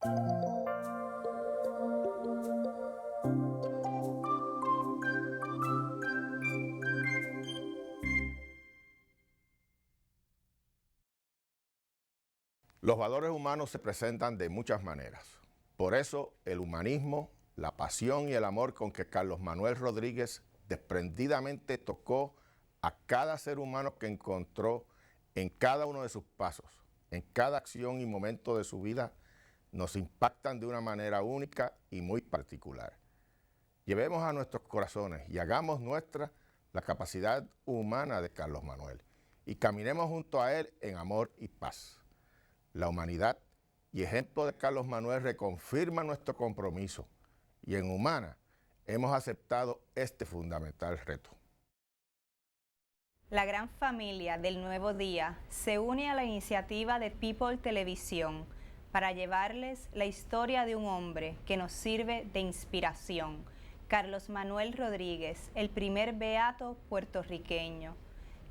Los valores humanos se presentan de muchas maneras. Por eso, el humanismo, la pasión y el amor con que Carlos Manuel Rodríguez desprendidamente tocó a cada ser humano que encontró en cada uno de sus pasos, en cada acción y momento de su vida, nos impactan de una manera única y muy particular. Llevemos a nuestros corazones y hagamos nuestra la capacidad humana de Carlos Manuel y caminemos junto a él en amor y paz. La humanidad y ejemplo de Carlos Manuel reconfirma nuestro compromiso y en Humana hemos aceptado este fundamental reto. La gran familia del Nuevo Día se une a la iniciativa de People Televisión para llevarles la historia de un hombre que nos sirve de inspiración, Carlos Manuel Rodríguez, el primer beato puertorriqueño.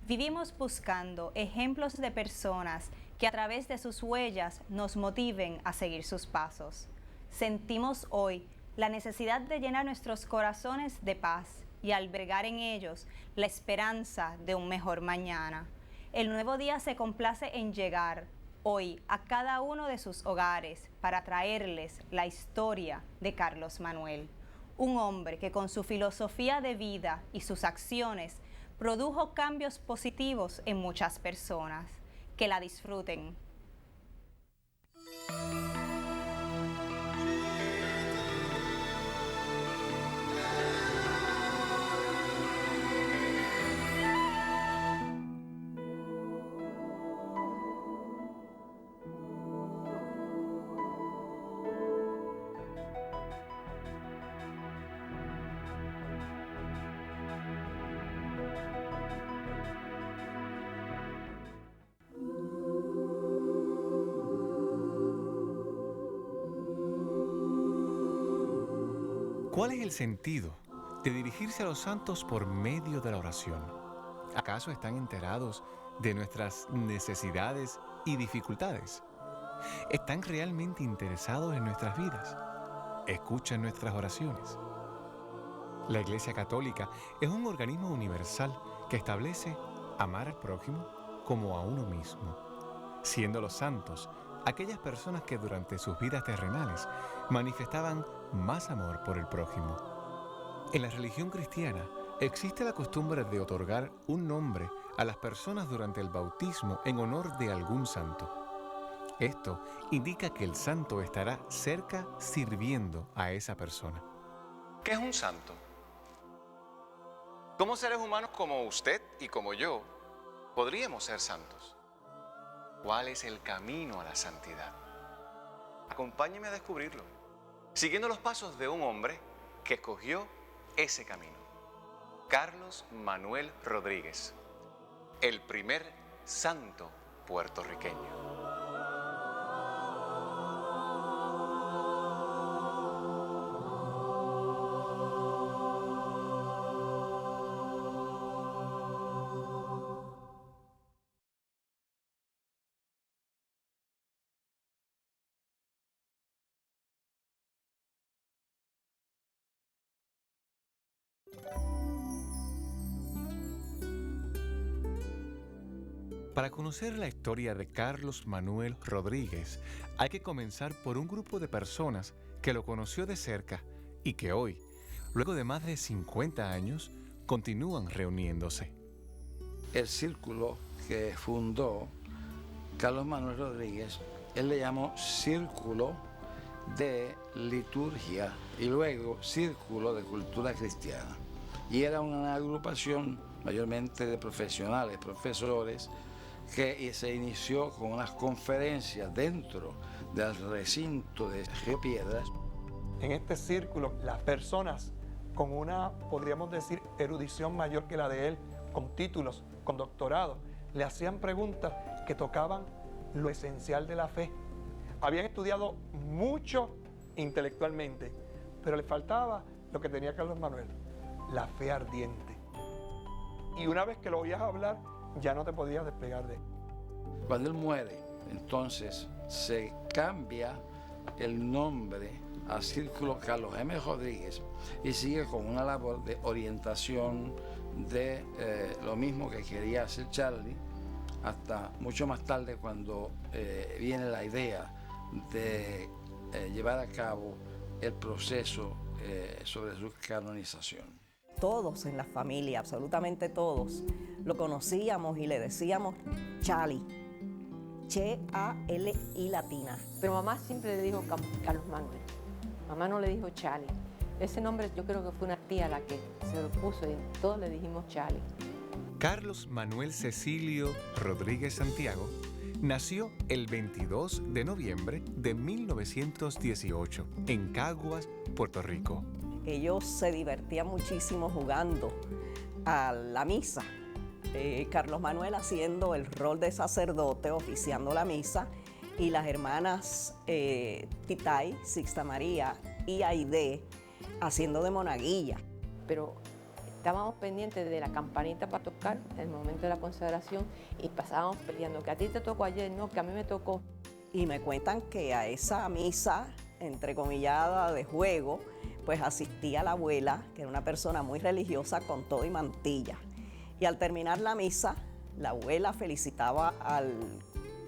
Vivimos buscando ejemplos de personas que a través de sus huellas nos motiven a seguir sus pasos. Sentimos hoy la necesidad de llenar nuestros corazones de paz y albergar en ellos la esperanza de un mejor mañana. El Nuevo Día se complace en llegar hoy a cada uno de sus hogares para traerles la historia de Carlos Manuel, un hombre que con su filosofía de vida y sus acciones produjo cambios positivos en muchas personas. Que la disfruten. ¿Cuál es el sentido de dirigirse a los santos por medio de la oración? ¿Acaso están enterados de nuestras necesidades y dificultades? ¿Están realmente interesados en nuestras vidas? ¿Escuchan nuestras oraciones? La Iglesia Católica es un organismo universal que establece amar al prójimo como a uno mismo, siendo los santos aquellas personas que durante sus vidas terrenales manifestaban más amor por el prójimo. En la religión cristiana existe la costumbre de otorgar un nombre a las personas durante el bautismo en honor de algún santo. Esto indica que el santo estará cerca sirviendo a esa persona. ¿Qué es un santo? ¿Cómo seres humanos como usted y como yo podríamos ser santos? ¿Cuál es el camino a la santidad? Acompáñeme a descubrirlo, siguiendo los pasos de un hombre que escogió ese camino. Carlos Manuel Rodríguez, el primer santo puertorriqueño. Para conocer la historia de Carlos Manuel Rodríguez, hay que comenzar por un grupo de personas que lo conoció de cerca y que hoy, luego de más de 50 años, continúan reuniéndose. El círculo que fundó Carlos Manuel Rodríguez, él le llamó Círculo de Liturgia y luego Círculo de Cultura Cristiana. Y era una agrupación mayormente de profesionales, profesores, que se inició con unas conferencias dentro del recinto de Río Piedras. En este círculo, las personas con una, podríamos decir, erudición mayor que la de él, con títulos, con doctorado, le hacían preguntas que tocaban lo esencial de la fe. Habían estudiado mucho intelectualmente, pero le faltaba lo que tenía Carlos Manuel, la fe ardiente. Y una vez que lo oías hablar, ya no te podías despegar de él. Cuando él muere, entonces se cambia el nombre al Círculo Carlos M. Rodríguez y sigue con una labor de orientación de lo mismo que quería hacer Charlie, hasta mucho más tarde cuando viene la idea de llevar a cabo el proceso sobre su canonización. Todos en la familia, absolutamente todos, lo conocíamos y le decíamos Chali, Che-A-L-I latina. Pero mamá siempre le dijo Carlos Manuel. Mamá no le dijo Chali. Ese nombre yo creo que fue una tía la que se lo puso y todos le dijimos Chali. Carlos Manuel Cecilio Rodríguez Santiago nació el 22 de noviembre de 1918 en Caguas, Puerto Rico. Ellos se divertían muchísimo jugando a la misa. Carlos Manuel haciendo el rol de sacerdote, oficiando la misa, y las hermanas Titay, Sixta María y Aide haciendo de monaguilla. Pero estábamos pendientes de la campanita para tocar en el momento de la consagración y pasábamos peleando, que a ti te tocó ayer, no, que a mí me tocó. Y me cuentan que a esa misa, entrecomillada de juego, pues asistía la abuela, que era una persona muy religiosa, con todo y mantilla. Y al terminar la misa, la abuela felicitaba al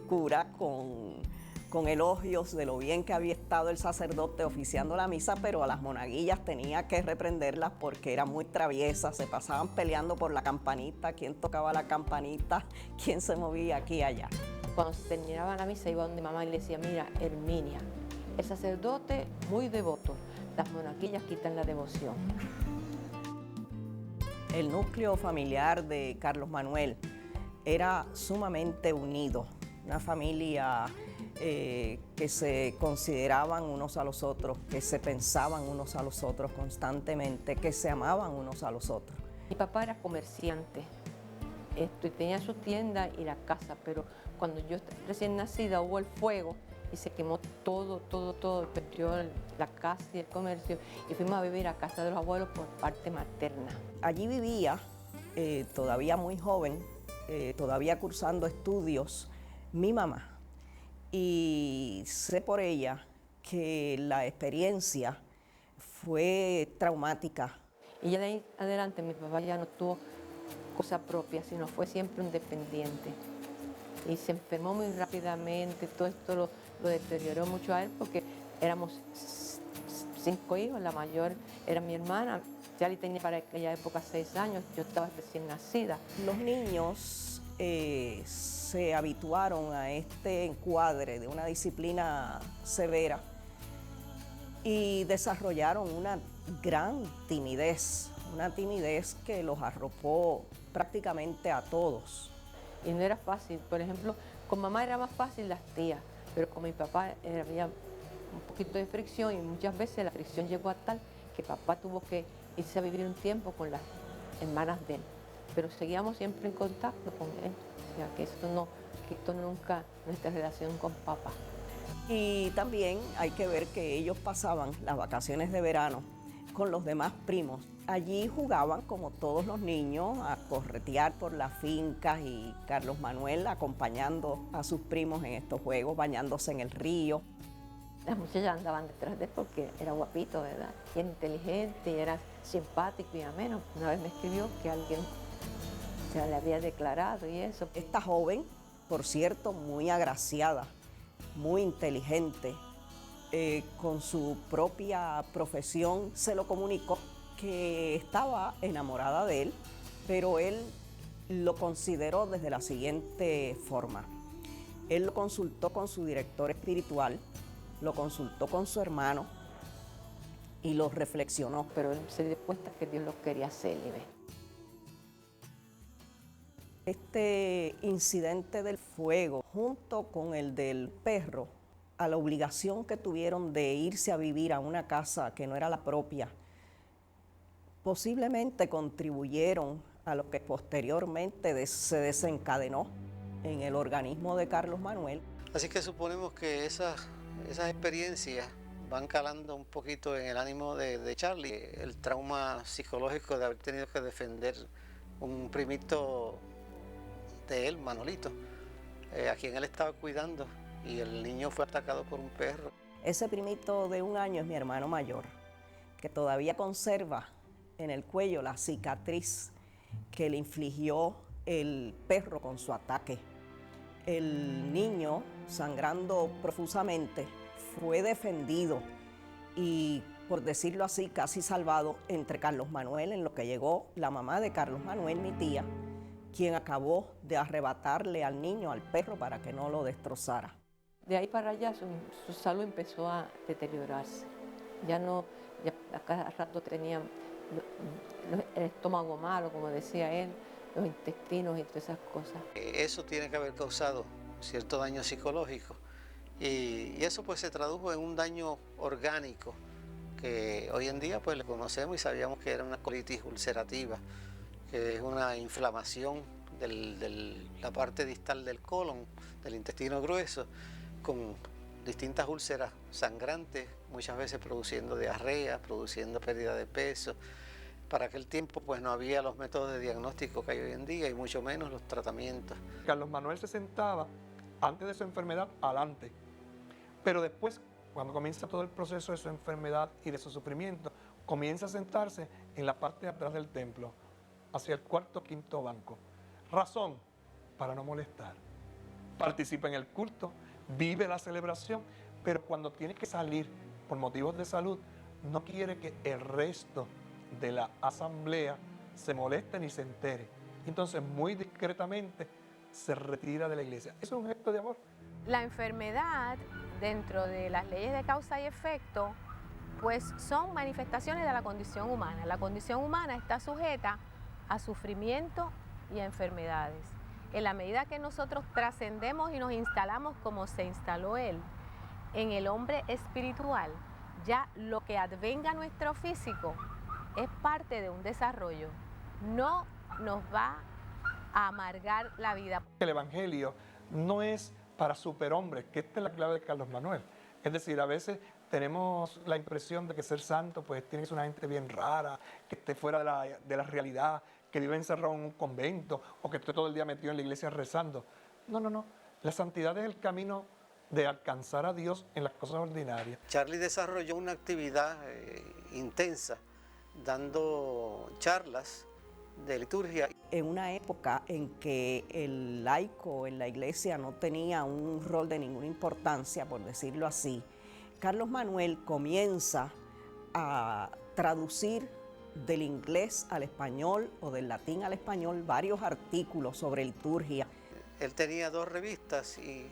cura con elogios de lo bien que había estado el sacerdote oficiando la misa, pero a las monaguillas tenía que reprenderlas porque eran muy traviesas, se pasaban peleando por la campanita, quién tocaba la campanita, quién se movía aquí y allá. Cuando se terminaba la misa iba donde mamá y le decía, mira, Herminia, el sacerdote muy devoto, las monaguillas quitan la devoción. El núcleo familiar de Carlos Manuel era sumamente unido, una familia que se consideraban unos a los otros, que se pensaban unos a los otros constantemente, que se amaban unos a los otros. Mi papá era comerciante, y tenía su tienda y la casa, pero cuando yo recién nacida hubo el fuego y se quemó todo, perdió la casa y el comercio y fuimos a vivir a casa de los abuelos por parte materna. Allí vivía, todavía muy joven, todavía cursando estudios, mi mamá. Y sé por ella que la experiencia fue traumática. Y ya de ahí adelante mi papá ya no tuvo cosa propia, sino fue siempre un dependiente. Y se enfermó muy rápidamente, todo esto lo deterioró mucho a él porque éramos 5 hijos, la mayor era mi hermana, Charlie tenía para aquella época 6 años, yo estaba recién nacida. Los niños se habituaron a este encuadre de una disciplina severa y desarrollaron una gran timidez, una timidez que los arropó prácticamente a todos. Y no era fácil, por ejemplo, con mamá era más fácil las tías, pero con mi papá había un poquito de fricción y muchas veces la fricción llegó a tal que papá tuvo que irse a vivir un tiempo con las hermanas de él. Pero seguíamos siempre en contacto con él, o sea que esto no quitó nunca nuestra relación con papá. Y también hay que ver que ellos pasaban las vacaciones de verano con los demás primos. Allí jugaban como todos los niños a corretear por las fincas y Carlos Manuel acompañando a sus primos en estos juegos, bañándose en el río. Las muchachas andaban detrás de él porque era guapito, ¿verdad? Y era inteligente, y era simpático y ameno. Una vez me escribió que alguien se le había declarado y eso. Esta joven, por cierto, muy agraciada, muy inteligente, con su propia profesión, se lo comunicó que estaba enamorada de él, pero él lo consideró desde la siguiente forma. Él lo consultó con su director espiritual, lo consultó con su hermano y lo reflexionó. Pero él se dio cuenta que Dios lo quería célibe. Este incidente del fuego, junto con el del perro, a la obligación que tuvieron de irse a vivir a una casa que no era la propia, posiblemente contribuyeron a lo que posteriormente se desencadenó en el organismo de Carlos Manuel. Así que suponemos que esas experiencias van calando un poquito en el ánimo de Charlie. El trauma psicológico de haber tenido que defender un primito de él, Manolito, a quien él estaba cuidando, y el niño fue atacado por un perro. Ese primito de 1 año es mi hermano mayor, que todavía conserva en el cuello la cicatriz que le infligió el perro con su ataque. El niño, sangrando profusamente, fue defendido y, por decirlo así, casi salvado entre Carlos Manuel, en lo que llegó la mamá de Carlos Manuel, mi tía, quien acabó de arrebatarle al niño, al perro, para que no lo destrozara. De ahí para allá su salud empezó a deteriorarse. Ya a cada rato tenía el estómago malo, como decía él, los intestinos y todas esas cosas. Eso tiene que haber causado cierto daño psicológico y eso pues se tradujo en un daño orgánico que hoy en día pues le conocemos y sabíamos que era una colitis ulcerativa, que es una inflamación de la parte distal del colon, del intestino grueso, con distintas úlceras sangrantes, muchas veces produciendo diarrea, produciendo pérdida de peso. Para aquel tiempo pues no había los métodos de diagnóstico que hay hoy en día y mucho menos los tratamientos. Carlos Manuel se sentaba antes de su enfermedad adelante, pero después, cuando comienza todo el proceso de su enfermedad y de su sufrimiento, comienza a sentarse en la parte de atrás del templo, hacia el cuarto o quinto banco. Razón, para no molestar. Participa en el culto, vive la celebración, pero cuando tiene que salir por motivos de salud, no quiere que el resto de la asamblea se moleste ni se entere. Entonces, muy discretamente, se retira de la iglesia. Eso es un gesto de amor. La enfermedad, dentro de las leyes de causa y efecto, pues son manifestaciones de la condición humana. La condición humana está sujeta a sufrimiento y a enfermedades. En la medida que nosotros trascendemos y nos instalamos como se instaló él, en el hombre espiritual, ya lo que advenga nuestro físico es parte de un desarrollo. No nos va a amargar la vida. El evangelio no es para superhombres, que esta es la clave de Carlos Manuel. Es decir, a veces tenemos la impresión de que ser santo pues tiene que ser una gente bien rara, que esté fuera de la realidad, que vive encerrado en un convento o que esté todo el día metido en la iglesia rezando. No, no, no. La santidad es el camino de alcanzar a Dios en las cosas ordinarias. Charlie desarrolló una actividad intensa, dando charlas de liturgia. En una época en que el laico en la iglesia no tenía un rol de ninguna importancia, por decirlo así, Carlos Manuel comienza a traducir del inglés al español o del latín al español varios artículos sobre liturgia. Él tenía 2 revistas y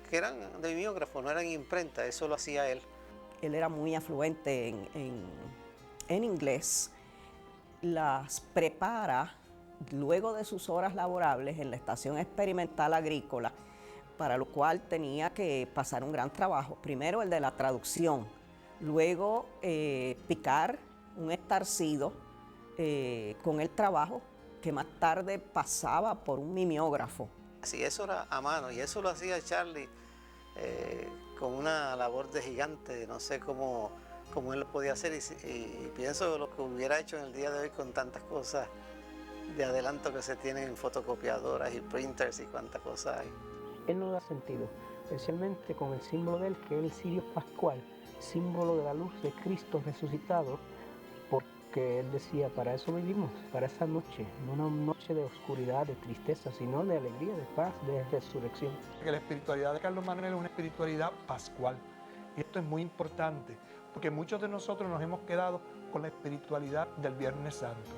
que eran de mimeógrafo, no eran imprenta, eso lo hacía él. Él era muy afluente en inglés, las prepara luego de sus horas laborables en la Estación Experimental Agrícola, para lo cual tenía que pasar un gran trabajo. Primero el de la traducción, luego picar un estarcido con el trabajo que más tarde pasaba por un mimeógrafo. Sí, eso era a mano y eso lo hacía Charlie con una labor de gigante, no sé cómo él lo podía hacer y pienso lo que hubiera hecho en el día de hoy con tantas cosas de adelanto que se tienen en fotocopiadoras y printers y cuántas cosas hay. Él no da sentido, especialmente con el símbolo de él, que es el cirio pascual, símbolo de la luz de Cristo resucitado, porque él decía, para eso vivimos, para esa noche, no una noche de oscuridad, de tristeza, sino de alegría, de paz, de resurrección. Que la espiritualidad de Carlos Manuel es una espiritualidad pascual. Y esto es muy importante, porque muchos de nosotros nos hemos quedado con la espiritualidad del Viernes Santo.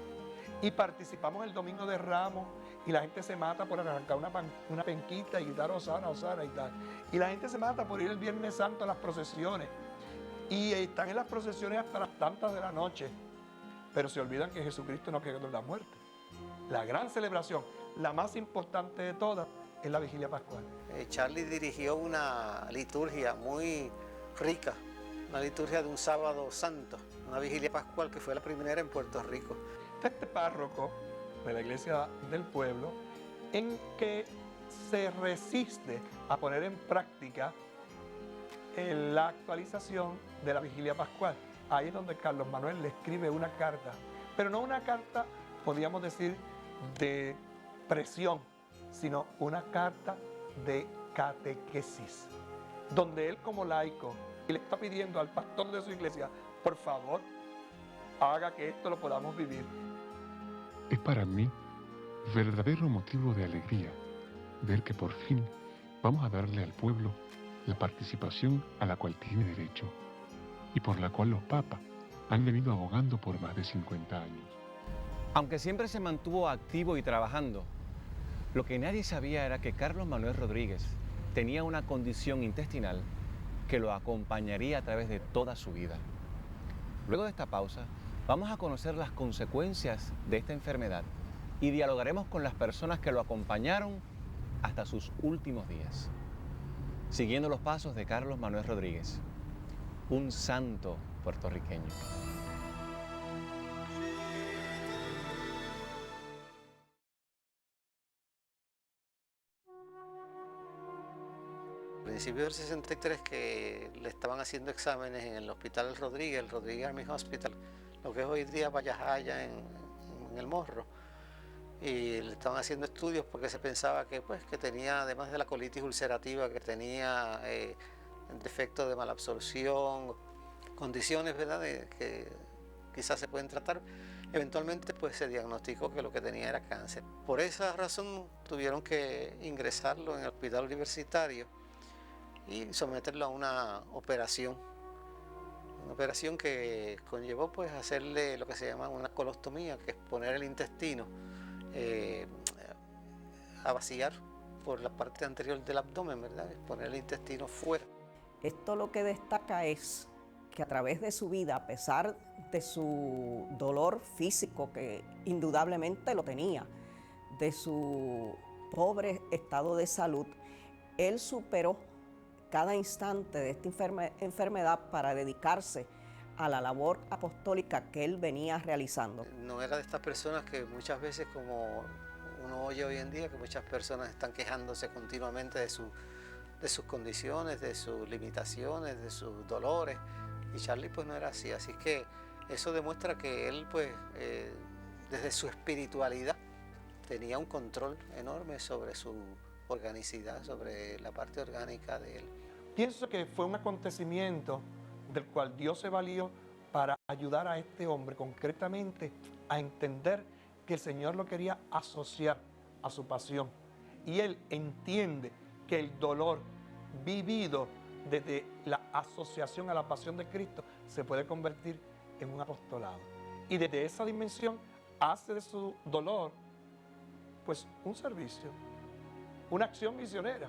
Y participamos el Domingo de Ramos y la gente se mata por arrancar una penquita y gritar Hosana, Hosana y tal. Y la gente se mata por ir el Viernes Santo a las procesiones. Y están en las procesiones hasta las tantas de la noche. Pero se olvidan que Jesucristo no quedó en la muerte. La gran celebración, la más importante de todas, es la Vigilia Pascual. Charlie dirigió una liturgia muy rica, una liturgia de un sábado santo, una Vigilia Pascual que fue la primera en Puerto Rico. Este párroco de la iglesia del pueblo, en que se resiste a poner en práctica la actualización de la Vigilia Pascual. Ahí es donde Carlos Manuel le escribe una carta, pero no una carta, podríamos decir, de presión, sino una carta de catequesis, donde él como laico y le está pidiendo al pastor de su iglesia, por favor, haga que esto lo podamos vivir. Es para mí verdadero motivo de alegría ver que por fin vamos a darle al pueblo la participación a la cual tiene derecho y por la cual los papas han venido abogando por más de 50 años. Aunque siempre se mantuvo activo y trabajando, lo que nadie sabía era que Carlos Manuel Rodríguez tenía una condición intestinal que lo acompañaría a través de toda su vida. Luego de esta pausa, vamos a conocer las consecuencias de esta enfermedad y dialogaremos con las personas que lo acompañaron hasta sus últimos días. Siguiendo los pasos de Carlos Manuel Rodríguez, un santo puertorriqueño. Al principio del 63, que le estaban haciendo exámenes en el hospital Rodríguez, el Rodríguez Army Hospital, lo que es hoy día Vallajaya en El Morro, y le estaban haciendo estudios porque se pensaba que, pues, que tenía, además de la colitis ulcerativa, que tenía defectos de malabsorción, condiciones, ¿verdad?, que quizás se pueden tratar. Eventualmente, pues, se diagnosticó que lo que tenía era cáncer. Por esa razón tuvieron que ingresarlo en el hospital universitario y someterlo a una operación que conllevó, pues, hacerle lo que se llama una colostomía, que es poner el intestino a vaciar por la parte anterior del abdomen, ¿verdad? Poner el intestino fuera. Esto lo que destaca es que a través de su vida, a pesar de su dolor físico, que indudablemente lo tenía, de su pobre estado de salud, él superó cada instante de esta enfermedad para dedicarse a la labor apostólica que él venía realizando. No era de estas personas que muchas veces, como uno oye hoy en día, que muchas personas están quejándose continuamente de sus condiciones, de sus limitaciones, de sus dolores, y Charlie pues no era así. Así que eso demuestra que él, pues, desde su espiritualidad tenía un control enorme sobre su organicidad, sobre la parte orgánica de él. Pienso que fue un acontecimiento del cual Dios se valió para ayudar a este hombre concretamente a entender que el Señor lo quería asociar a su pasión. Y él entiende que el dolor vivido desde la asociación a la pasión de Cristo se puede convertir en un apostolado. Y desde esa dimensión hace de su dolor, pues, un servicio, una acción misionera.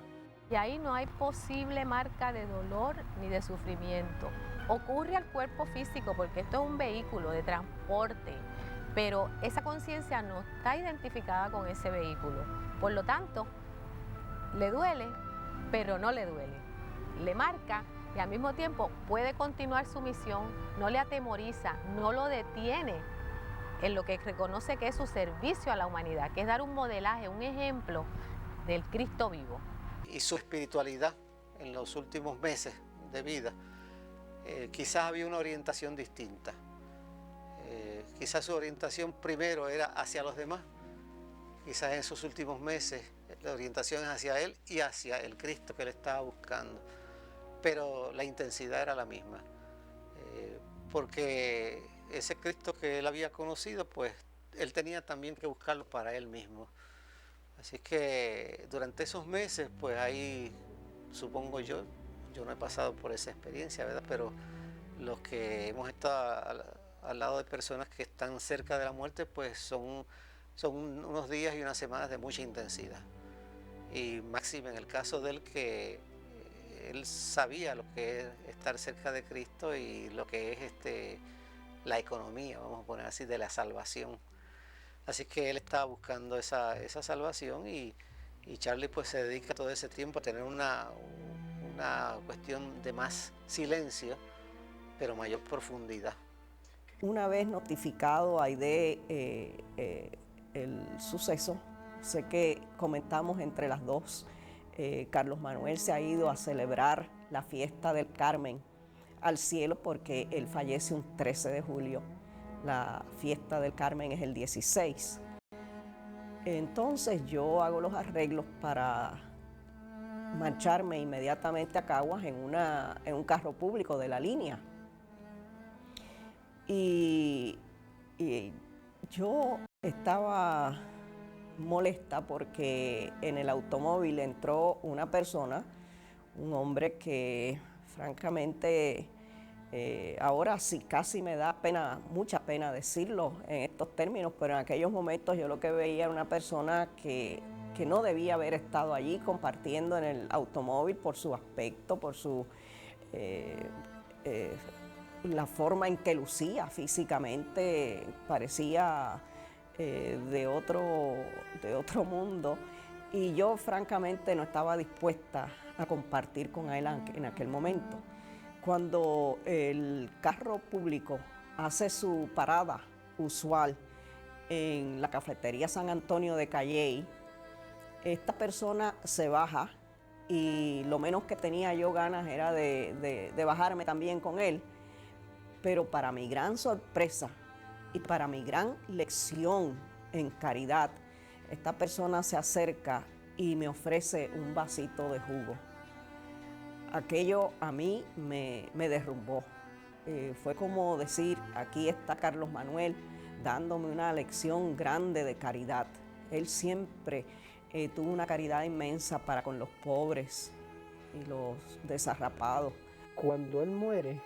Y ahí no hay posible marca de dolor ni de sufrimiento. Ocurre al cuerpo físico porque esto es un vehículo de transporte, pero esa conciencia no está identificada con ese vehículo. Por lo tanto, le duele, pero no le duele. Le marca y al mismo tiempo puede continuar su misión, no le atemoriza, no lo detiene en lo que reconoce que es su servicio a la humanidad, que es dar un modelaje, un ejemplo del Cristo vivo. Y su espiritualidad en los últimos meses de vida, quizás había una orientación distinta. Quizás su orientación primero era hacia los demás, quizás en sus últimos meses la orientación es hacia él y hacia el Cristo que él estaba buscando, pero la intensidad era la misma, porque ese Cristo que él había conocido, pues él tenía también que buscarlo para él mismo. Así que durante esos meses, pues ahí, supongo yo no he pasado por esa experiencia, ¿verdad? Pero los que hemos estado al lado de personas que están cerca de la muerte, pues son unos días y unas semanas de mucha intensidad. Y máxime en el caso de él, que él sabía lo que es estar cerca de Cristo y lo que es la economía, vamos a poner así, de la salvación. Así que él estaba buscando esa salvación y Charlie pues se dedica todo ese tiempo a tener una cuestión de más silencio, pero mayor profundidad. Una vez notificado a Aide el suceso, sé que comentamos entre las dos, Carlos Manuel se ha ido a celebrar la fiesta del Carmen al cielo porque él fallece un 13 de julio. La fiesta del Carmen es el 16. Entonces yo hago los arreglos para marcharme inmediatamente a Caguas en un carro público de la línea. Y yo estaba molesta porque en el automóvil entró una persona, un hombre que francamente ahora sí casi me da pena, mucha pena decirlo en estos términos, pero en aquellos momentos yo lo que veía era una persona que no debía haber estado allí compartiendo en el automóvil por su aspecto, por su la forma en que lucía físicamente, parecía de otro mundo, y yo francamente no estaba dispuesta a compartir con él en aquel momento. Cuando el carro público hace su parada usual en la cafetería San Antonio de Calley, esta persona se baja y lo menos que tenía yo ganas era de bajarme también con él, pero para mi gran sorpresa y para mi gran lección en caridad, esta persona se acerca y me ofrece un vasito de jugo. Aquello a mí me derrumbó. Fue como decir, aquí está Carlos Manuel dándome una lección grande de caridad. Él siempre tuvo una caridad inmensa para con los pobres y los desarrapados. Cuando él muere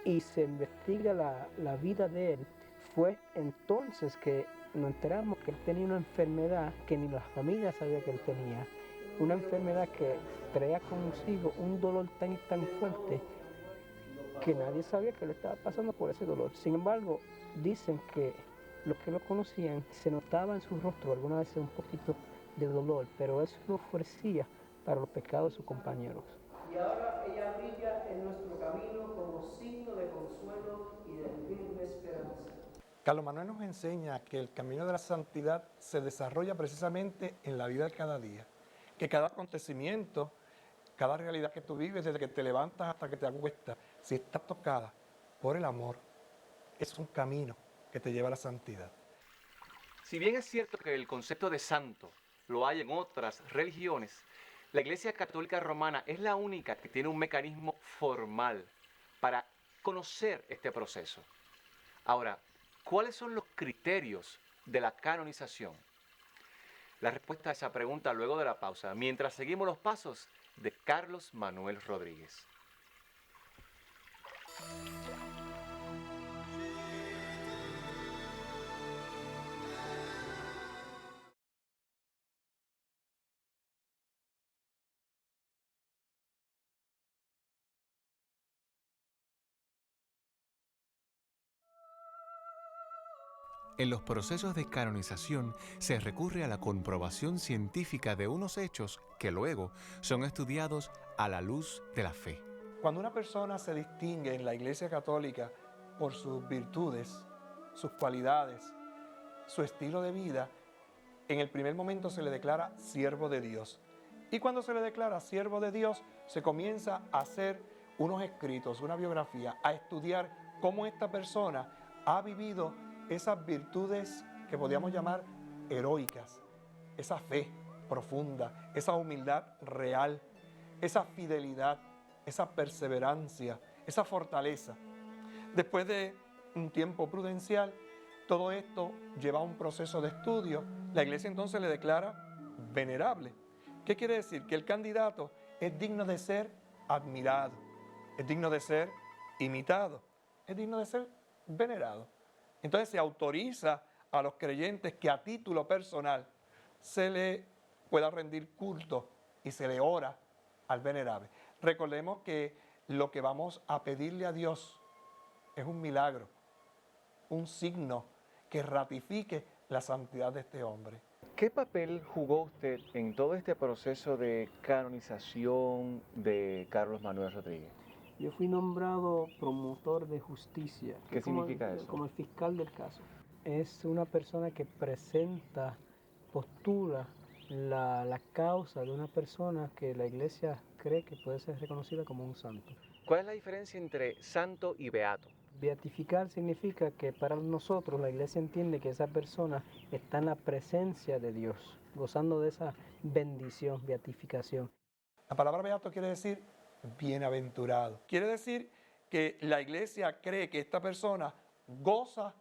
y se investiga la vida de él, fue entonces que nos enteramos que él tenía una enfermedad que ni la familia sabía que él tenía. Una enfermedad que traía consigo un dolor tan fuerte que nadie sabía que le estaba pasando por ese dolor. Sin embargo, dicen que los que lo conocían se notaba en su rostro alguna vez un poquito de dolor, pero eso lo ofrecía para los pecados de sus compañeros. Y ahora ella brilla en nuestro camino como signo de consuelo y de firme esperanza. Carlos Manuel nos enseña que el camino de la santidad se desarrolla precisamente en la vida de cada día. Que cada acontecimiento, cada realidad que tú vives, desde que te levantas hasta que te acuestas, si está tocada por el amor, es un camino que te lleva a la santidad. Si bien es cierto que el concepto de santo lo hay en otras religiones, la Iglesia Católica Romana es la única que tiene un mecanismo formal para conocer este proceso. Ahora, ¿cuáles son los criterios de la canonización? La respuesta a esa pregunta luego de la pausa, mientras seguimos los pasos de Carlos Manuel Rodríguez. En los procesos de canonización se recurre a la comprobación científica de unos hechos que luego son estudiados a la luz de la fe. Cuando una persona se distingue en la Iglesia Católica por sus virtudes, sus cualidades, su estilo de vida, en el primer momento se le declara siervo de Dios. Y cuando se le declara siervo de Dios, se comienza a hacer unos escritos, una biografía, a estudiar cómo esta persona ha vivido esas virtudes que podríamos llamar heroicas, esa fe profunda, esa humildad real, esa fidelidad, esa perseverancia, esa fortaleza. Después de un tiempo prudencial, todo esto lleva a un proceso de estudio. La Iglesia entonces le declara venerable. ¿Qué quiere decir? Que el candidato es digno de ser admirado, es digno de ser imitado, es digno de ser venerado. Entonces se autoriza a los creyentes que a título personal se le pueda rendir culto y se le ora al venerable. Recordemos que lo que vamos a pedirle a Dios es un milagro, un signo que ratifique la santidad de este hombre. ¿Qué papel jugó usted en todo este proceso de canonización de Carlos Manuel Rodríguez? Yo fui nombrado promotor de justicia. ¿Qué significa eso? Como el fiscal del caso. Es una persona que presenta, postula la causa de una persona que la Iglesia cree que puede ser reconocida como un santo. ¿Cuál es la diferencia entre santo y beato? Beatificar significa que para nosotros la Iglesia entiende que esa persona está en la presencia de Dios, gozando de esa bendición, beatificación. La palabra beato quiere decir bienaventurado. Quiere decir que la iglesia cree que esta persona goza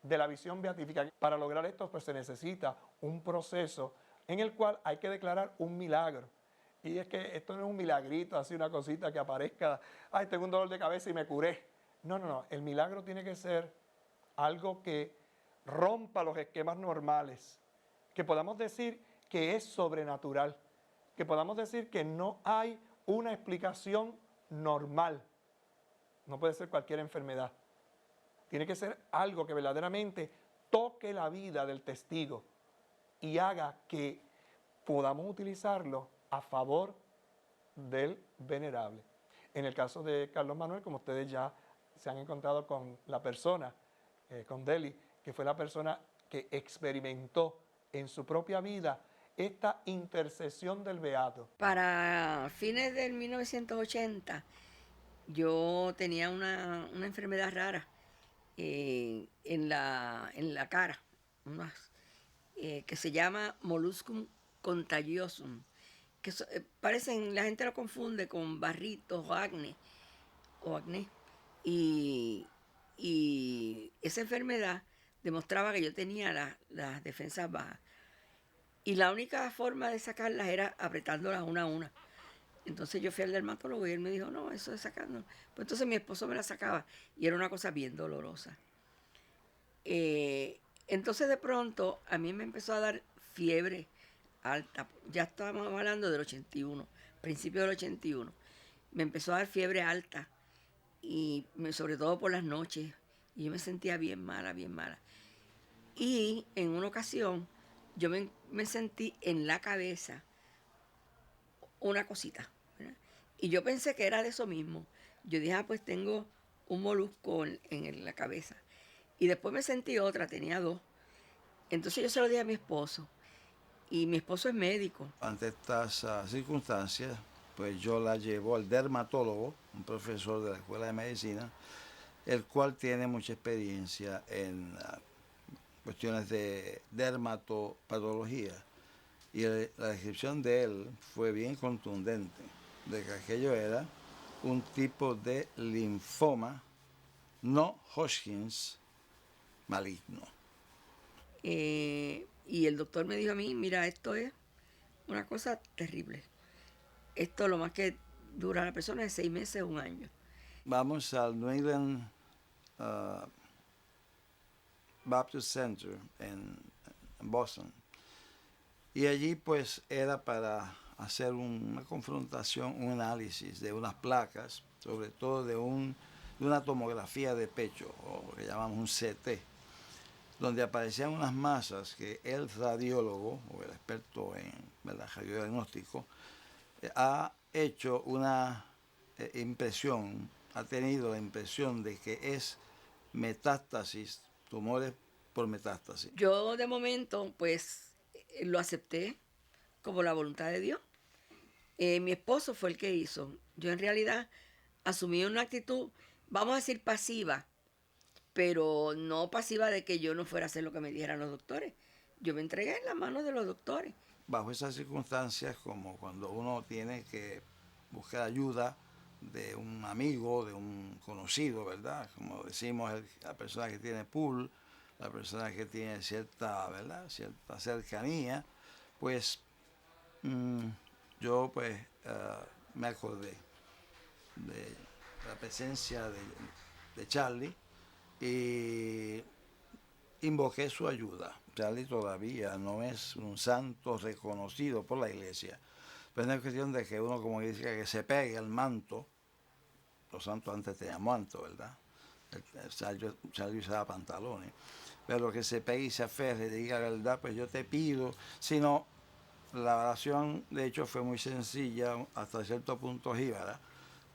de la visión beatífica. Para lograr esto, pues se necesita un proceso en el cual hay que declarar un milagro. Y es que esto no es un milagrito, así una cosita que aparezca, ay, tengo un dolor de cabeza y me curé. No, no, no. El milagro tiene que ser algo que rompa los esquemas normales, que podamos decir que es sobrenatural, que podamos decir que no hay una explicación normal. No puede ser cualquier enfermedad. Tiene que ser algo que verdaderamente toque la vida del testigo y haga que podamos utilizarlo a favor del venerable. En el caso de Carlos Manuel, como ustedes ya se han encontrado con la persona, con Deli, que fue la persona que experimentó en su propia vida esta intercesión del beato. Para fines del 1980, yo tenía una enfermedad rara en la cara, que se llama molluscum contagiosum, que parecen, la gente lo confunde con barritos o acné, y esa enfermedad demostraba que yo tenía las defensas bajas. Y la única forma de sacarlas era apretándolas una a una. Entonces yo fui al dermatólogo y él me dijo, no, eso es sacando. Pues entonces mi esposo me la sacaba y era una cosa bien dolorosa. Entonces de pronto a mí me empezó a dar fiebre alta. Ya estábamos hablando del 81, principio del 81. Me empezó a dar fiebre alta, y sobre todo por las noches. Y yo me sentía bien mala, bien mala. Y en una ocasión yo me sentí en la cabeza una cosita, ¿verdad? Y yo pensé que era de eso mismo. Yo dije, pues tengo un molusco en la cabeza. Y después me sentí otra, tenía dos. Entonces yo se lo dije a mi esposo. Y mi esposo es médico. Ante estas circunstancias, pues yo la llevo al dermatólogo, un profesor de la Escuela de Medicina, el cual tiene mucha experiencia en cuestiones de dermatopatología. Y la descripción de él fue bien contundente, de que aquello era un tipo de linfoma no Hodgkins maligno. Y el doctor me dijo a mí, mira, esto es una cosa terrible. Esto lo más que dura la persona es 6 meses, 1 año. Vamos al New England Baptist Center en Boston. Y allí pues era para hacer una confrontación, un análisis de unas placas, sobre todo de una tomografía de pecho, o lo que llamamos un CT, donde aparecían unas masas que el radiólogo, o el experto en radiodiagnóstico, ha hecho una impresión, ha tenido la impresión de que es metástasis, tumores por metástasis. Yo de momento pues lo acepté como la voluntad de Dios. Mi esposo fue el que hizo. Yo en realidad asumí una actitud, vamos a decir pasiva, pero no pasiva de que yo no fuera a hacer lo que me dijeran los doctores. Yo me entregué en las manos de los doctores. Bajo esas circunstancias, como cuando uno tiene que buscar ayuda de un amigo, de un conocido, ¿verdad? Como decimos, la persona que tiene pool, la persona que tiene cierta, ¿verdad?, cierta cercanía, pues yo pues me acordé de la presencia de Charlie y invoqué su ayuda. Charlie todavía no es un santo reconocido por la iglesia, pero es una cuestión de que uno, como dice, que se pegue al manto. Los santos antes tenían manto, ¿verdad? Charlie usaba pantalones, pero que se pegue y se aferre y diga la verdad, pues yo te pido. Sino la oración de hecho fue muy sencilla, hasta cierto punto jíbara,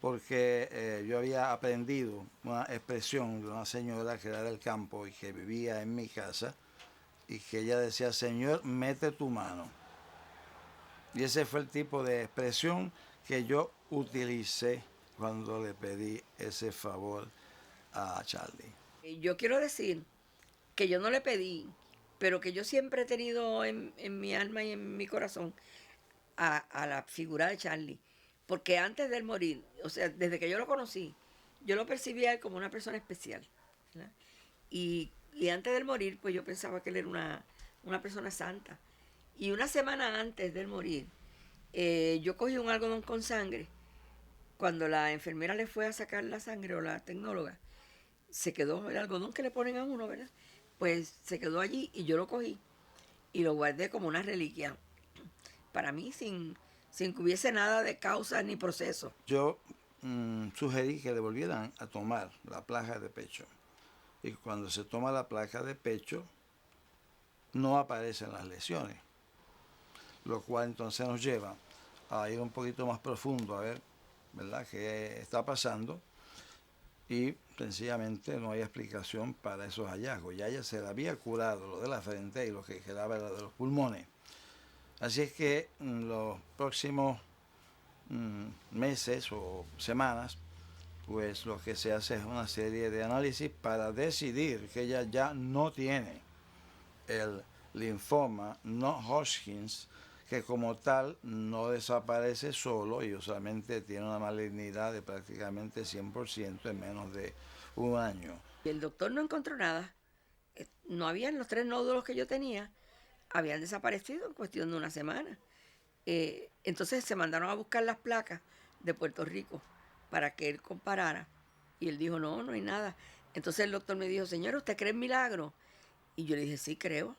porque yo había aprendido una expresión de una señora que era del campo y que vivía en mi casa, y que ella decía, Señor, mete tu mano. Y ese fue el tipo de expresión que yo utilicé cuando le pedí ese favor a Charlie. Yo quiero decir que yo no le pedí, pero que yo siempre he tenido en mi alma y en mi corazón a la figura de Charlie, porque antes de él morir, o sea, desde que yo lo conocí, yo lo percibía a él como una persona especial, ¿verdad? Y antes de él morir, pues yo pensaba que él era una persona santa. Y una semana antes de él morir, yo cogí un algodón con sangre. Cuando la enfermera le fue a sacar la sangre, o la tecnóloga, se quedó el algodón que le ponen a uno, ¿verdad? Pues se quedó allí y yo lo cogí y lo guardé como una reliquia. Para mí, sin que hubiese nada de causa ni proceso. Yo sugerí que le volvieran a tomar la placa de pecho. Y cuando se toma la placa de pecho, no aparecen las lesiones. Lo cual entonces nos lleva a ir un poquito más profundo, a ver, ¿verdad?, qué está pasando. Y sencillamente no hay explicación para esos hallazgos. Ya ella se le había curado lo de la frente y lo que quedaba era de los pulmones. Así es que en los próximos meses o semanas, pues lo que se hace es una serie de análisis para decidir que ella ya no tiene el linfoma no Hodgkins, que como tal no desaparece solo y usualmente tiene una malignidad de prácticamente 100% en menos de un año. Y el doctor no encontró nada. No habían los 3 nódulos que yo tenía, habían desaparecido en cuestión de una semana. Entonces se mandaron a buscar las placas de Puerto Rico para que él comparara. Y él dijo, no, no hay nada. Entonces el doctor me dijo, señora, ¿usted cree en milagro? Y yo le dije, sí, creo.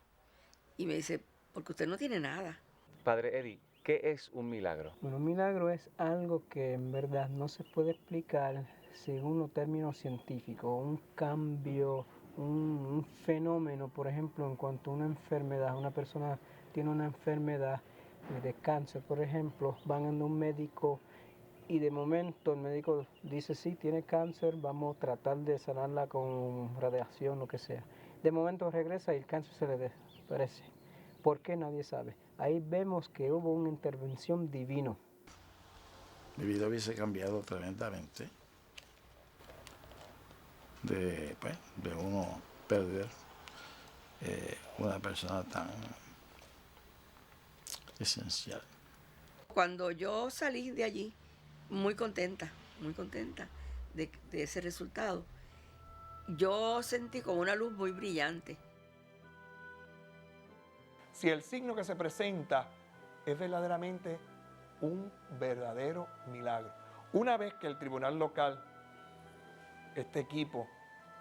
Y me dice, porque usted no tiene nada. Padre Eddie, ¿qué es un milagro? Bueno, un milagro es algo que en verdad no se puede explicar según los términos científicos. Un cambio, un fenómeno, por ejemplo, en cuanto a una enfermedad. Una persona tiene una enfermedad de cáncer, por ejemplo, van a un médico y de momento el médico dice, sí, tiene cáncer, vamos a tratar de sanarla con radiación, lo que sea. De momento regresa y el cáncer se le desaparece. ¿Por qué? Nadie sabe. Ahí vemos que hubo una intervención divina. Mi vida hubiese cambiado tremendamente de uno perder una persona tan esencial. Cuando yo salí de allí, muy contenta de ese resultado, yo sentí como una luz muy brillante. Si el signo que se presenta es verdaderamente un verdadero milagro. Una vez que el tribunal local, este equipo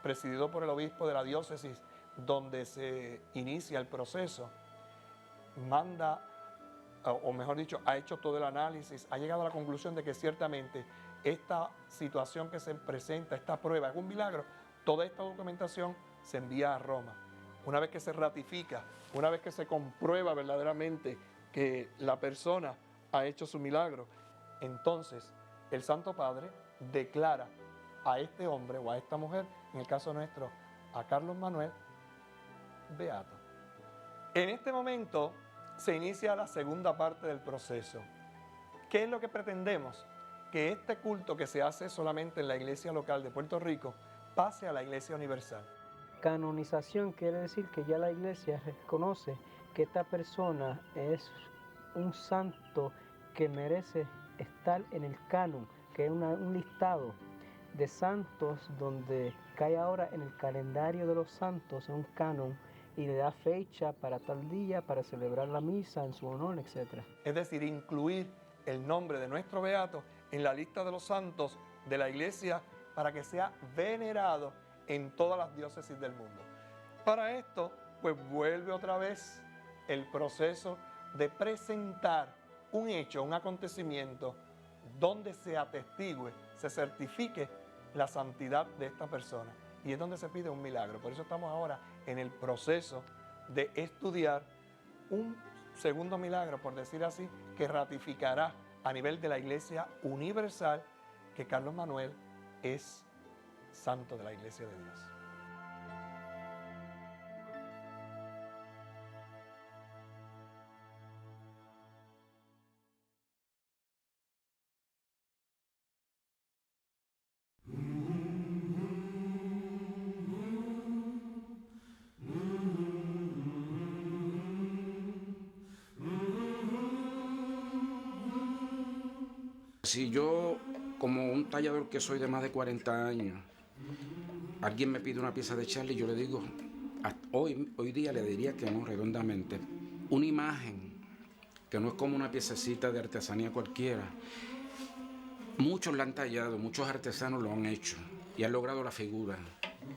presidido por el obispo de la diócesis donde se inicia el proceso, manda, o mejor dicho, ha hecho todo el análisis, ha llegado a la conclusión de que ciertamente esta situación que se presenta, esta prueba es un milagro, toda esta documentación se envía a Roma. Una vez que se ratifica, una vez que se comprueba verdaderamente que la persona ha hecho su milagro, entonces el Santo Padre declara a este hombre o a esta mujer, en el caso nuestro, a Carlos Manuel, beato. En este momento se inicia la segunda parte del proceso. ¿Qué es lo que pretendemos? Que este culto que se hace solamente en la iglesia local de Puerto Rico pase a la iglesia universal. Canonización quiere decir que ya la iglesia reconoce que esta persona es un santo que merece estar en el canon, que es un listado de santos donde cae ahora en el calendario de los santos, un canon, y le da fecha para tal día, para celebrar la misa en su honor, etc. Es decir, incluir el nombre de nuestro beato en la lista de los santos de la iglesia para que sea venerado en todas las diócesis del mundo. Para esto, pues vuelve otra vez el proceso de presentar un hecho, un acontecimiento, donde se atestigue, se certifique la santidad de esta persona. Y es donde se pide un milagro. Por eso estamos ahora en el proceso de estudiar un segundo milagro, por decir así, que ratificará a nivel de la Iglesia Universal que Carlos Manuel es santo de la Iglesia de Dios. si yo, como un tallador que soy de más de 40 años, alguien me pide una pieza de Charlie, yo le digo, hoy día le diría que no, redondamente. Una imagen que no es como una piececita de artesanía cualquiera. Muchos la han tallado, muchos artesanos lo han hecho y han logrado la figura,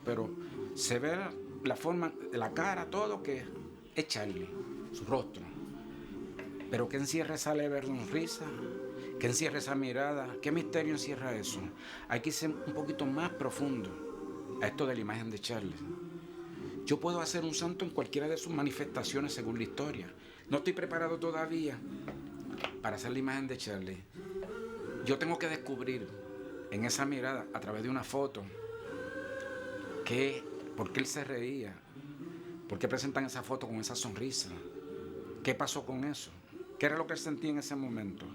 pero se ve la forma, la cara, todo que es Charlie, su rostro. Pero ¿qué encierra esa leve sonrisa? ¿Qué encierra esa mirada? ¿Qué misterio encierra eso? Hay que ser un poquito más profundo a esto de la imagen de Charlie. Yo puedo hacer un santo en cualquiera de sus manifestaciones según la historia. No estoy preparado todavía para hacer la imagen de Charlie. Yo tengo que descubrir en esa mirada, a través de una foto, por qué él se reía, por qué presentan esa foto con esa sonrisa, qué pasó con eso, qué era lo que él sentía en ese momento,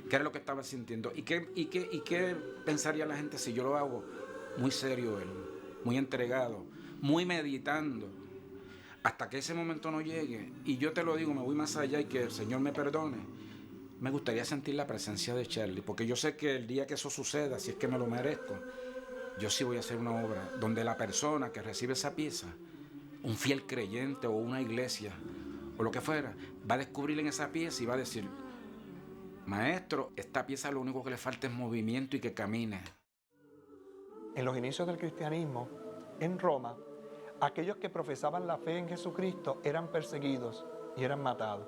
qué era lo que estaba sintiendo y qué pensaría la gente si yo lo hago muy serio él, muy entregado, muy meditando, hasta que ese momento no llegue. Y yo te lo digo, me voy más allá y que el Señor me perdone. Me gustaría sentir la presencia de Charlie, porque yo sé que el día que eso suceda, si es que me lo merezco, yo sí voy a hacer una obra donde la persona que recibe esa pieza, un fiel creyente o una iglesia o lo que fuera, va a descubrir en esa pieza y va a decir, maestro, esta pieza lo único que le falta es movimiento y que camine. En los inicios del cristianismo, en Roma, aquellos que profesaban la fe en Jesucristo eran perseguidos y eran matados.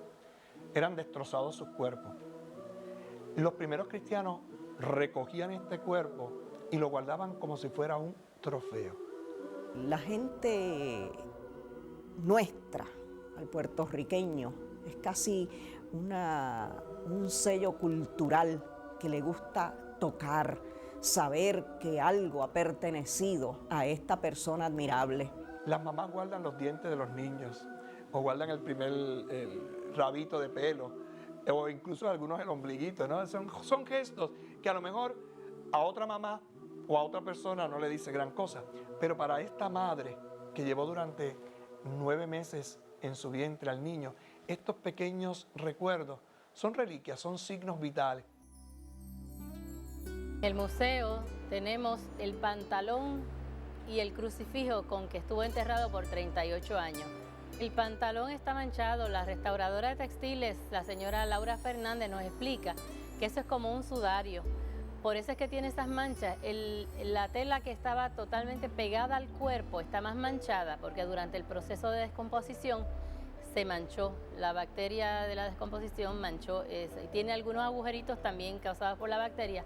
Eran destrozados sus cuerpos. Los primeros cristianos recogían este cuerpo y lo guardaban como si fuera un trofeo. La gente nuestra, al puertorriqueño, es casi un sello cultural que le gusta tocar, saber que algo ha pertenecido a esta persona admirable. Las mamás guardan los dientes de los niños o guardan el rabito de pelo o incluso algunos el ombliguito, ¿no? Son gestos que a lo mejor a otra mamá o a otra persona no le dice gran cosa, pero para esta madre que llevó durante 9 meses en su vientre al niño, estos pequeños recuerdos son reliquias, son signos vitales. En el museo tenemos el pantalón y el crucifijo con que estuvo enterrado por 38 años. El pantalón está manchado. La restauradora de textiles, la señora Laura Fernández, nos explica que eso es como un sudario. Por eso es que tiene esas manchas. La tela que estaba totalmente pegada al cuerpo está más manchada porque durante el proceso de descomposición se manchó. La bacteria de la descomposición manchó eso. Y tiene algunos agujeritos también causados por la bacteria,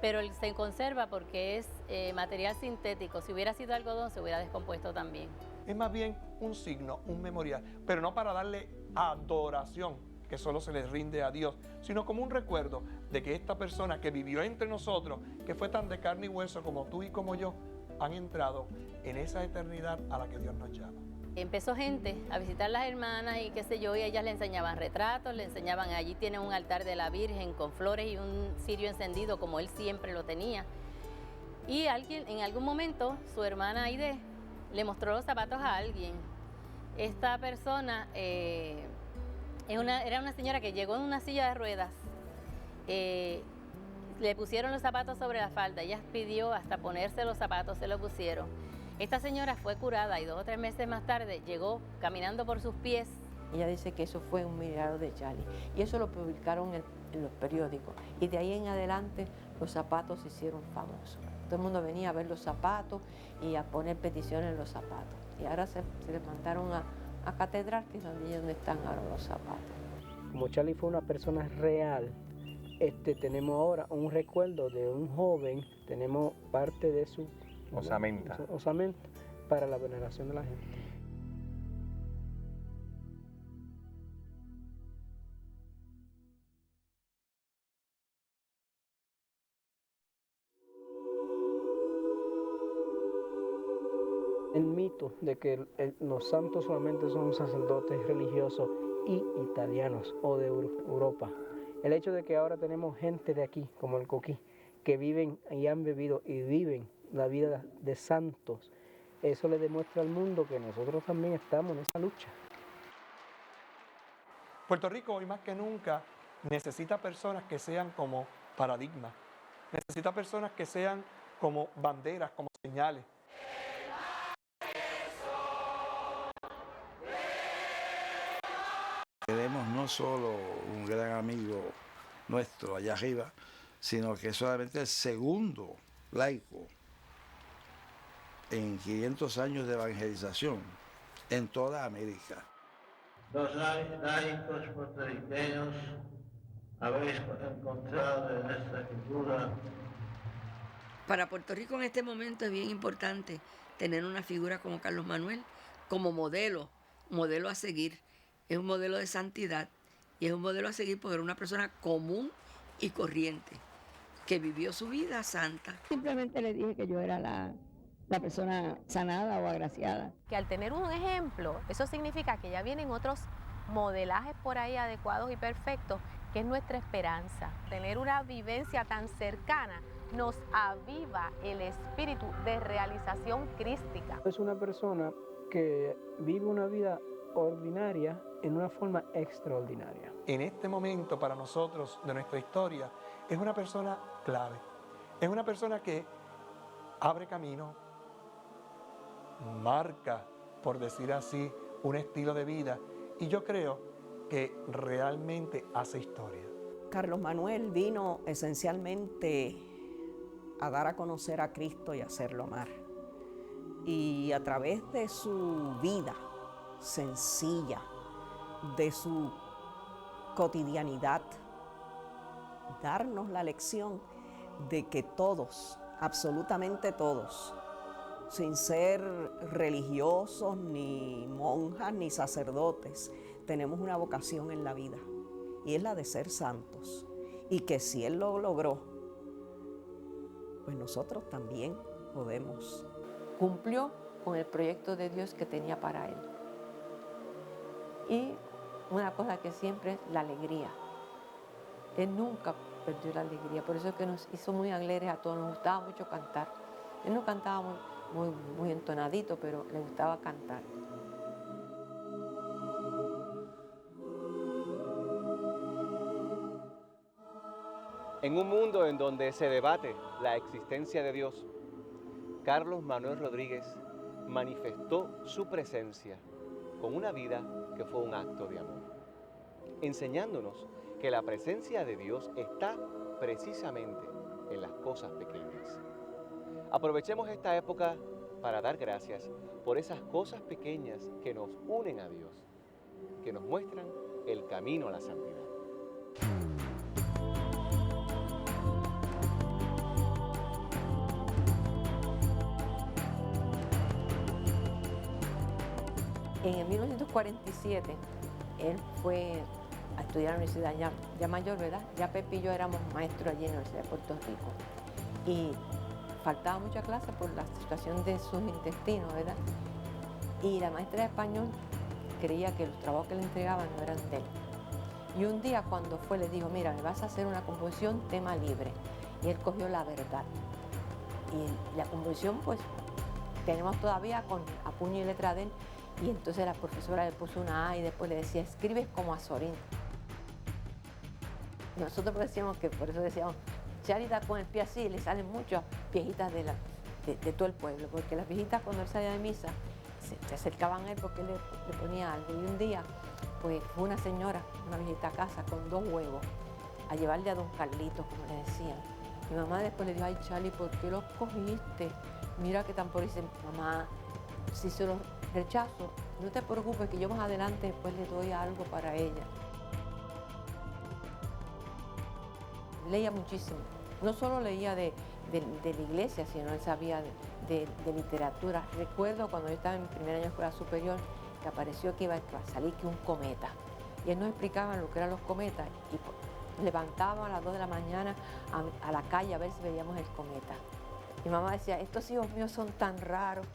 pero se conserva porque es material sintético. Si hubiera sido algodón, se hubiera descompuesto también. Es más bien un signo, un memorial, pero no para darle adoración, que solo se le rinde a Dios, sino como un recuerdo de que esta persona que vivió entre nosotros, que fue tan de carne y hueso como tú y como yo, han entrado en esa eternidad a la que Dios nos llama. Empezó gente a visitar las hermanas y qué sé yo, y ellas le enseñaban retratos, le enseñaban, allí tienen un altar de la Virgen con flores y un cirio encendido como él siempre lo tenía. Y en algún momento, su hermana Aide le mostró los zapatos a alguien. Esta persona era una señora que llegó en una silla de ruedas. Le pusieron los zapatos sobre la falda. Ella pidió hasta ponerse los zapatos, se los pusieron. Esta señora fue curada y 2 o 3 meses más tarde llegó caminando por sus pies. Ella dice que eso fue un milagro de Charlie y eso lo publicaron en los periódicos. Y de ahí en adelante los zapatos se hicieron famosos. Todo el mundo venía a ver los zapatos y a poner peticiones en los zapatos. Y ahora se les mandaron a Catedral, que es donde están ahora los zapatos. Como Charlie fue una persona real, tenemos ahora un recuerdo de un joven, tenemos parte de su osamenta para la veneración de la gente. El mito de que los santos solamente son sacerdotes religiosos y italianos o de Europa. El hecho de que ahora tenemos gente de aquí, como el Coquí, que viven y han vivido y viven la vida de santos, eso le demuestra al mundo que nosotros también estamos en esa lucha. Puerto Rico hoy más que nunca necesita personas que sean como paradigmas. Necesita personas que sean como banderas, como señales. Queremos no solo un gran amigo nuestro allá arriba, sino que solamente el segundo laico en 500 años de evangelización en toda América. Los laicos puertorriqueños habéis encontrado en esta figura. Para Puerto Rico en este momento es bien importante tener una figura como Carlos Manuel como modelo a seguir. Es un modelo de santidad y es un modelo a seguir porque era una persona común y corriente que vivió su vida santa. Simplemente le dije que yo era la persona sanada o agraciada. Que al tener un ejemplo, eso significa que ya vienen otros modelajes por ahí adecuados y perfectos, que es nuestra esperanza. Tener una vivencia tan cercana nos aviva el espíritu de realización crística. Es una persona que vive una vida ordinaria en una forma extraordinaria. En este momento para nosotros de nuestra historia es una persona clave. Es una persona que abre camino, marca, por decir así, un estilo de vida y yo creo que realmente hace historia. Carlos Manuel vino esencialmente a dar a conocer a Cristo y hacerlo amar. Y a través de su vida sencilla, de su cotidianidad, darnos la lección de que todos, absolutamente todos, sin ser religiosos, ni monjas, ni sacerdotes, tenemos una vocación en la vida, y es la de ser santos. Y que si Él lo logró, pues nosotros también podemos. Cumplió con el proyecto de Dios que tenía para él. Y una cosa que siempre es la alegría. Él nunca perdió la alegría, por eso es que nos hizo muy alegres a todos, nos gustaba mucho cantar. Él no cantaba muy entonadito, pero le gustaba cantar. En un mundo en donde se debate la existencia de Dios, Carlos Manuel Rodríguez manifestó su presencia con una vida que fue un acto de amor, enseñándonos que la presencia de Dios está precisamente en las cosas pequeñas. Aprovechemos esta época para dar gracias por esas cosas pequeñas que nos unen a Dios, que nos muestran el camino a la santidad. En el 1947, él fue a estudiar a la universidad ya mayor, ¿verdad? Ya Pepe y yo éramos maestros allí en la Universidad de Puerto Rico. Y faltaba mucha clase por la situación de sus intestinos, ¿verdad? Y la maestra de español creía que los trabajos que le entregaban no eran de él. Y un día cuando fue le dijo, mira, me vas a hacer una composición tema libre. Y él cogió la verdad. Y la composición, pues, tenemos todavía a puño y letra de él. Y entonces la profesora le puso una A y después le decía, escribes como Azorín. Nosotros decíamos que, por eso decíamos, Charita con el pie así, le salen muchas viejitas de todo el pueblo, porque las viejitas cuando él salía de misa se acercaban a él porque él le ponía algo. Y un día, pues fue una señora, una viejita a casa con 2 huevos, a llevarle a don Carlitos, como le decían. Mi mamá después le dijo, ay Charly, ¿por qué los cogiste? Mira que tan por dice, mamá, si se los rechazo, no te preocupes que yo más adelante después le doy algo para ella. Leía muchísimo, no solo leía de la iglesia, sino él sabía de literatura. Recuerdo cuando yo estaba en mi primer año de escuela superior que apareció que iba a salir que un cometa. Y él nos explicaba lo que eran los cometas y levantábamos a las 2 de la mañana a la calle a ver si veíamos el cometa. Mi mamá decía, estos hijos míos son tan raros.